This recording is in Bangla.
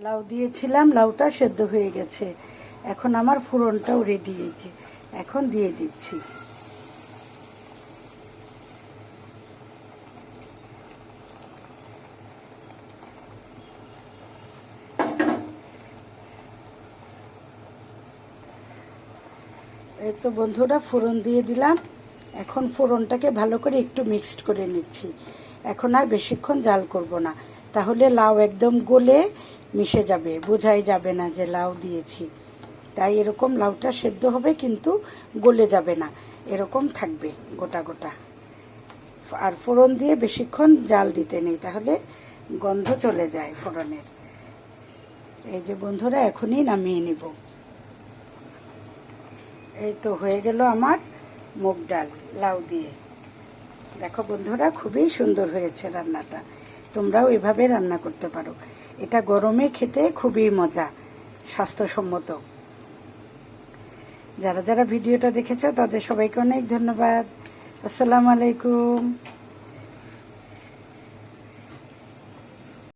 লাউ দিয়েছিলাম, লাউটা সেদ্ধ হয়ে গেছে। এখন আমার ফোড়নটাও রেডি হয়েছে, এখন দিয়ে দিচ্ছি। এই তো বন্ধুরা, ফোড়ন দিয়ে দিলাম। এখন ফোড়নটাকে ভালো করে একটু মিক্সড করে নিচ্ছি। এখন আর বেশিক্ষণ জাল করব না, তাহলে লাউ একদম গলে মিশে যাবে, বোঝাই যাবে না যে লাউ দিয়েছি। তাই এরকম লাউটা সেদ্ধ হবে কিন্তু গলে যাবে না, এরকম থাকবে গোটা গোটা। আর ফোড়ন দিয়ে বেশিক্ষণ জাল দিতে নেই, তাহলে গন্ধ চলে যায় ফোড়নের। এই যে বন্ধুরা, এখনই নামিয়ে নিব। এই তো হয়ে গেল আমার মুগ ডাল লাউ দিয়ে। দেখো বন্ধুরা, খুবই সুন্দর হয়েছে রান্নাটা। তোমরাও এভাবে রান্না করতে পারো। এটা গরমে খেতে খুবই মজা, স্বাস্থ্যসম্মত। যারা যারা ভিডিওটা দেখেছো তাদের সবাইকে অনেক ধন্যবাদ। আসসালামু আলাইকুম।